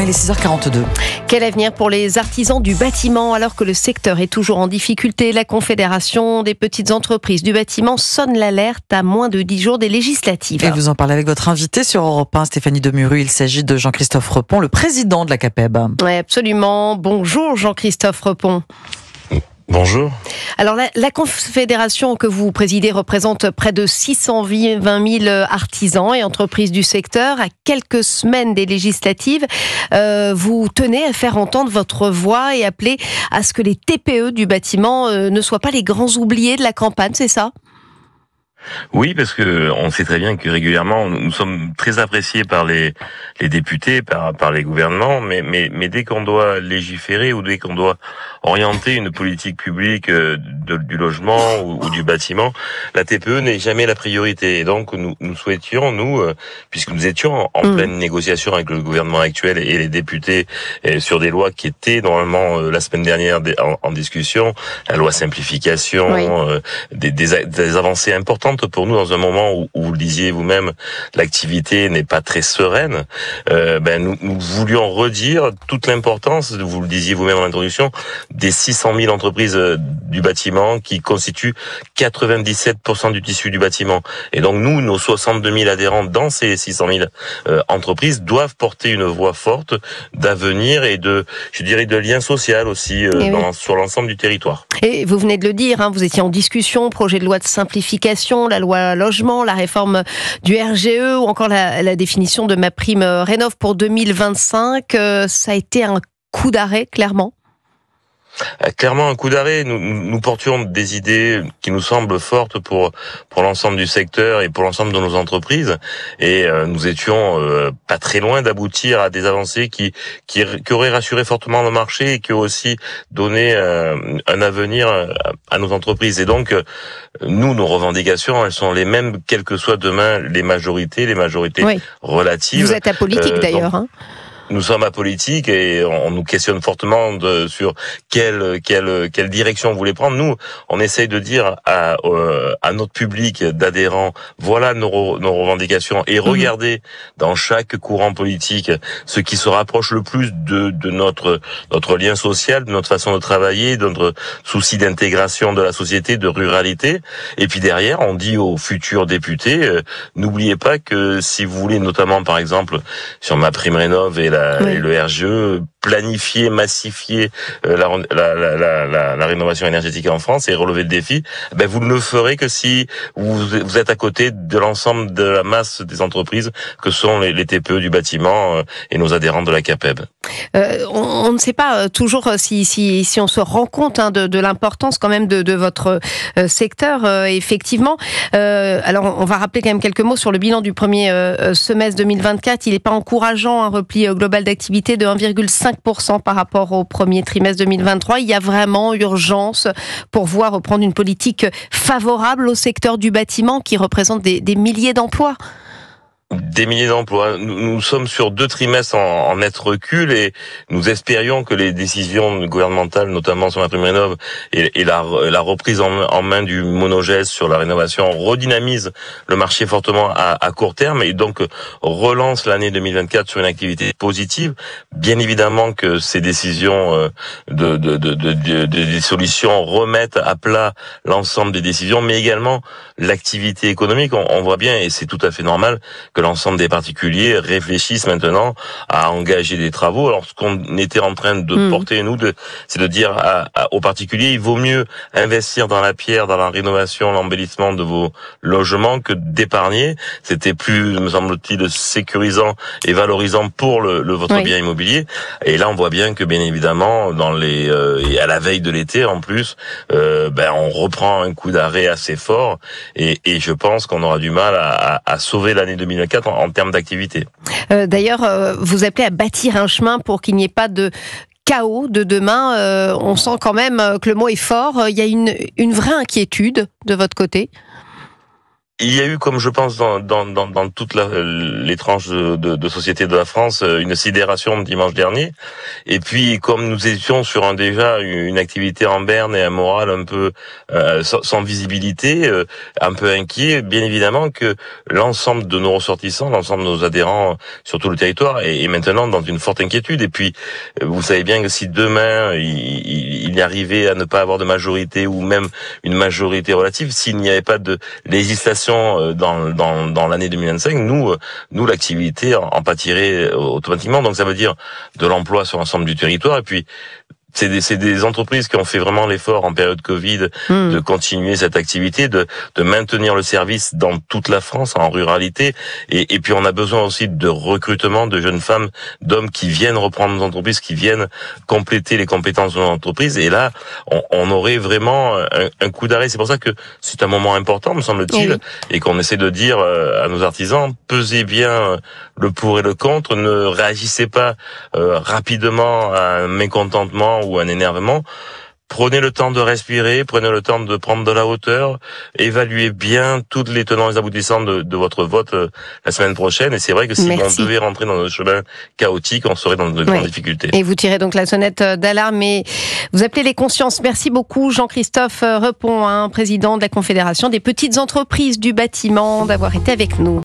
il est 6h42. Quel avenir pour les artisans du bâtiment alors que le secteur est toujours en difficulté? La Confédération des petites entreprises du bâtiment sonne l'alerte à moins de 10 jours des législatives. Et vous en parlez avec votre invité sur Europe 1, Stéphanie Demuru. Il s'agit de Jean-Christophe Repon, le président de la CAPEB. Oui, absolument. Bonjour Jean-Christophe Repon. Bonjour. Alors la Confédération que vous présidez représente près de 620 000 artisans et entreprises du secteur. À quelques semaines des législatives, vous tenez à faire entendre votre voix et appeler à ce que les TPE du bâtiment ne soient pas les grands oubliés de la campagne, c'est ça ? Oui, parce que on sait très bien que régulièrement nous sommes très appréciés par les députés, par les gouvernements, mais dès qu'on doit légiférer ou dès qu'on doit orienter une politique publique du logement ou du bâtiment, la TPE n'est jamais la priorité. Et donc nous souhaitions, puisque nous étions en pleine négociation avec le gouvernement actuel et les députés sur des lois qui étaient normalement la semaine dernière en discussion, la loi simplification, oui. Des avancées importantes pour nous dans un moment où vous le disiez vous-même, l'activité n'est pas très sereine. Nous voulions redire toute l'importance, vous le disiez vous-même en introduction, des 600 000 entreprises du bâtiment qui constituent 97% du tissu du bâtiment. Et donc nous, nos 62 000 adhérents dans ces 600 000 entreprises doivent porter une voix forte d'avenir et de lien social aussi sur l'ensemble du territoire. Et vous venez de le dire, vous étiez en discussion, projet de loi de simplification, la loi logement, la réforme du RGE ou encore la définition de MaPrimeRénov' pour 2025. Ça a été un coup d'arrêt, clairement. Clairement un coup d'arrêt. Nous portions des idées qui nous semblent fortes pour l'ensemble du secteur et pour l'ensemble de nos entreprises, et nous étions pas très loin d'aboutir à des avancées qui auraient rassuré fortement le marché et qui ont aussi donné un avenir à nos entreprises. Et donc nos revendications, elles sont les mêmes quelles que soient demain les majorités oui. relatives. Vous êtes apolitique d'ailleurs. Nous sommes apolitiques et on nous questionne fortement sur quelle direction vous voulez prendre. Nous, on essaye de dire à notre public d'adhérents, voilà nos revendications, et regardez dans chaque courant politique ce qui se rapproche le plus de notre lien social, de notre façon de travailler, de notre souci d'intégration de la société, de ruralité. Et puis derrière, on dit aux futurs députés, n'oubliez pas que si vous voulez, notamment par exemple sur MaPrimeRénov' et le RGE, planifier, massifier la rénovation énergétique en France et relever le défi, vous ne le ferez que si vous êtes à côté de l'ensemble de la masse des entreprises que sont les TPE du bâtiment et nos adhérents de la CAPEB. On ne sait pas toujours si on se rend compte de l'importance quand même de votre secteur, effectivement. Alors on va rappeler quand même quelques mots sur le bilan du premier semestre 2024. Il n'est pas encourageant, un repli global d'activité de 1,5% par rapport au premier trimestre 2023. Il y a vraiment urgence pour voir reprendre une politique favorable au secteur du bâtiment qui représente des milliers d'emplois. Des milliers d'emplois. Nous sommes sur 2 trimestres en net recul et nous espérions que les décisions gouvernementales, notamment sur MaPrimeRénov' et la reprise en main du monogeste sur la rénovation, redynamise le marché fortement à court terme et donc relance l'année 2024 sur une activité positive. Bien évidemment que ces décisions des solutions remettent à plat l'ensemble des décisions, mais également l'activité économique. On voit bien, et c'est tout à fait normal, que l'ensemble des particuliers réfléchissent maintenant à engager des travaux. Alors, ce qu'on était en train de porter, c'est de dire aux particuliers, il vaut mieux investir dans la pierre, dans la rénovation, l'embellissement de vos logements que d'épargner. C'était plus, me semble-t-il, sécurisant et valorisant pour votre bien immobilier. Et là, on voit bien que, bien évidemment, et à la veille de l'été, en plus, on reprend un coup d'arrêt assez fort et je pense qu'on aura du mal à sauver l'année 2024 en termes d'activité. D'ailleurs, vous appelez à bâtir un chemin pour qu'il n'y ait pas de chaos de demain. On sent quand même que le mot est fort. Il y a une vraie inquiétude de votre côté. Il y a eu, comme je pense dans toutes les tranches de société de la France, une sidération dimanche dernier. Et puis, comme nous étions sur déjà une activité en berne et un moral un peu sans visibilité, un peu inquiet, bien évidemment que l'ensemble de nos ressortissants, l'ensemble de nos adhérents sur tout le territoire est maintenant dans une forte inquiétude. Et puis, vous savez bien que si demain il arrivait à ne pas avoir de majorité ou même une majorité relative, s'il n'y avait pas de législation dans l'année 2025, nous l'activité en pâtirait automatiquement. Donc ça veut dire de l'emploi sur l'ensemble du territoire. Et puis c'est des entreprises qui ont fait vraiment l'effort en période Covid de continuer cette activité, de maintenir le service dans toute la France, en ruralité. Et puis on a besoin aussi de recrutement de jeunes femmes, d'hommes qui viennent reprendre nos entreprises, qui viennent compléter les compétences de nos entreprises. Et là, on aurait vraiment un coup d'arrêt. C'est pour ça que c'est un moment important, me semble-t-il, et qu'on essaie de dire à nos artisans, pesez bien le pour et le contre, ne réagissez pas rapidement à un mécontentement ou un énervement. Prenez le temps de respirer, prenez le temps de prendre de la hauteur, évaluez bien toutes les tenants et les aboutissants de votre vote la semaine prochaine. Et c'est vrai que si on devait rentrer dans un chemin chaotique, on serait dans de grandes difficultés. Et vous tirez donc la sonnette d'alarme et vous appelez les consciences. Merci beaucoup Jean-Christophe Repon, président de la Confédération des petites entreprises du bâtiment, d'avoir été avec nous.